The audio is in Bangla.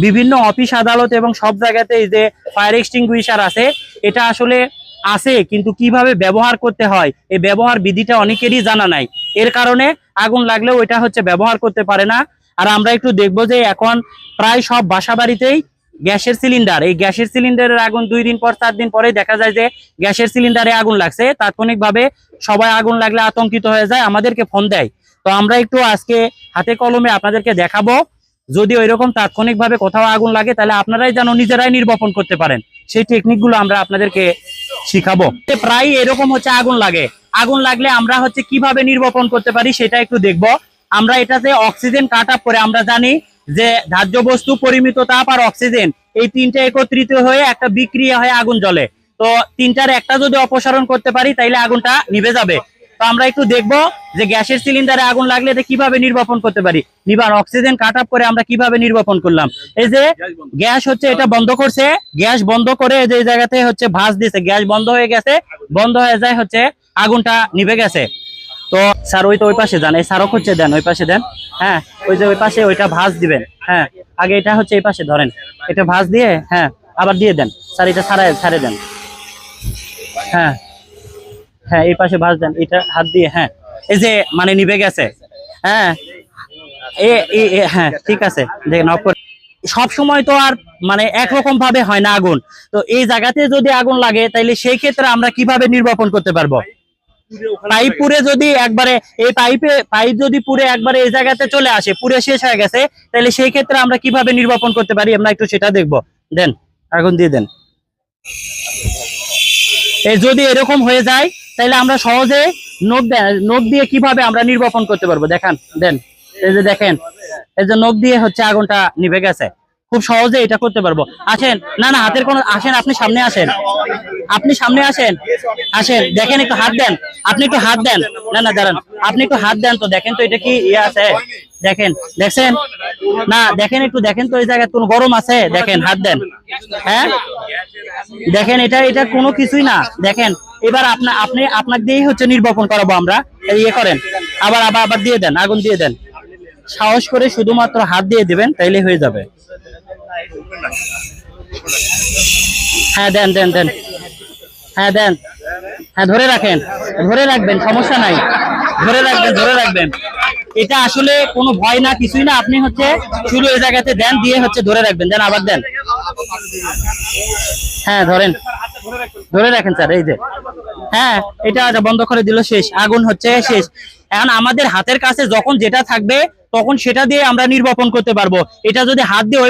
বিভিন্ন অফিস আদালত এবং সব জায়গাতে এই যে ফায়ার এক্সটিংগুইশার আছে, এটা আসলে আছে, কিন্তু কিভাবে ব্যবহার করতে হয় এই ব্যবহার বিধিটা অনেকেরই জানা নাই। এর কারণে আগুন লাগলেও এটা হচ্ছে ব্যবহার করতে পারে না। আর আমরা একটু দেখবো যে এখন প্রায় সব বাসা বাড়িতেই গ্যাসের সিলিন্ডার, এই গ্যাসের সিলিন্ডারের আগুন 2 দিন পর 4 দিন পরে দেখা যায় যে গ্যাসের সিলিন্ডারে আগুন লাগছে। তাৎক্ষণিকভাবে সবাই আগুন লাগলে আতঙ্কিত হয়ে যায়, আমাদেরকে ফোন দেয়। তো আমরা একটু আজকে হাতে কলমে আপনাদেরকে দেখাবো, যদি ওইরকম তাৎক্ষণিকভাবে কোথাও আগুন লাগে তাহলে আপনারাই যেন নিজেরাই নির্বাপন করতে পারেন, সেই টেকনিকগুলো আমরা আপনাদেরকে শিখাবো। প্রায় এরকম হচ্ছে আগুন লাগে, আগুন লাগলে আমরা হচ্ছে কিভাবে নির্বাপন করতে পারি সেটা একটু দেখবো। আমরা এটাতে অক্সিজেন কাট আপ করে আমরা জানি যে ধার্য বস্তু, পরিমিত তাপ আর অক্সিজেন, এই তিনটা একত্রিত হয়ে একটা বিক্রিয়া হয়ে আগুন জ্বলে। তো তিনটার একটা যদি অপসারণ করতে পারি তাইলে আগুনটা নিভে যাবে। তো আমরা একটু দেখবো যে গ্যাসের সিলিন্ডারে আগুন লাগলে এটা কিভাবে নির্বাপন করতে পারি। নিবার অক্সিজেন কাট আপ করে আমরা কিভাবে নির্বাপন করলাম। এই যে গ্যাস হচ্ছে এটা বন্ধ করছে, গ্যাস বন্ধ করে যে জায়গাতে হচ্ছে ভাঁজ দিছে, গ্যাস বন্ধ হয়ে গেছে, বন্ধ হয়ে যায় হচ্ছে আগুনটা নিভে গেছে। তো স্যার ওই তো ওই পাশে যান, এই স্যারক হচ্ছে দেন, ওই পাশে দেন। হ্যাঁ, ওই যে ওই পাশে ওইটা ভাঁজ দিবেন। হ্যাঁ, আগে এটা হচ্ছে এই পাশে ধরেন, এটা ভাঁজ দিয়ে হ্যাঁ আবার দিয়ে দেন স্যার, এটা ছাড়ে দেন। হ্যাঁ হ্যাঁ, এই পাশে ভাঁজ দেন, এটা হাত দিয়ে। হ্যাঁ, এই যে মানে নিভে গেছে। হ্যাঁ হ্যাঁ ঠিক আছে, দেখেন অফ করে। সব সময় তো আর মানে একরকম ভাবে হয় না আগুন। তো এই জায়গাতে যদি আগুন লাগে তাইলে সেই ক্ষেত্রে আমরা কিভাবে নির্বাপন করতে পারবো। পাইপ পুড়ে যদি একবারে এই পাইপ যদি পুড়ে একবারে এই জায়গাতে চলে আসে, পুড়ে শেষ হয়ে গেছে, তাহলে সেই ক্ষেত্রে আমরা কিভাবে নির্বাপন করতে পারি আমরা একটু সেটা দেখবো। দেন, আগুন দিয়ে দেন। এই যদি এরকম হয়ে যায় তাহলে আমরা সহজে নখ দিয়ে কিভাবে আমরা নির্বাপন করতে পারবো দেখান। দেন, এই যে দেখেন, এই যে নখ দিয়ে হচ্ছে আগুনটা নিভে গেছে, খুব সহজে এটা করতে পারবো। আসেন, না না হাতের কোনো, আসেন আপনি সামনে আসেন, আপনি সামনে আসেন, আসেন দেখেন, একটু হাত দেন, আপনি একটু হাত দেন। না না দাঁড়ান, আপনি একটু হাত দেন তো দেখেন তো এটা কি ইয়ে আছে, দেখেন, দেখছেন না, দেখেন একটু দেখেন তো এই জায়গায় কোনো গরম আছে, দেখেন হাত দেন। হ্যাঁ দেখেন, এটা কোনো কিছুই না। দেখেন এবার আপনাকে দিয়েই হচ্ছে নির্বাপন করাবো আমরা। ইয়ে করেন, আবার আবার আবার দিয়ে দেন, আগুন দিয়ে দেন, সাহস করে শুধুমাত্র হাত দিয়ে দিবেন তাইলে হয়ে যাবে। হ্যাঁ দেন দেন দেন, হ্যাঁ দেন, হ্যাঁ ধরে রাখেন, ধরে রাখবেন, সমস্যা নাই, ধরে রাখবেন, ধরে রাখবেন। এটা আসলে কোনো ভয় না, কিছুই না। আপনি হচ্ছে শুরু এই জায়গাতে দেন, দিয়ে হচ্ছে ধরে রাখবেন, দেন আবার দেন। হ্যাঁ ধরেন, ধরে রাখেন স্যার, এই যে হ্যাঁ এটা বন্ধ করে দিল, শেষ, আগুন হচ্ছে শেষ। এখন আমাদের হাতের কাছে যখন যেটা থাকবে তখন সেটা দিয়ে আমরা নির্বাপন করতে পারবো। এটা যদি হাত দিয়ে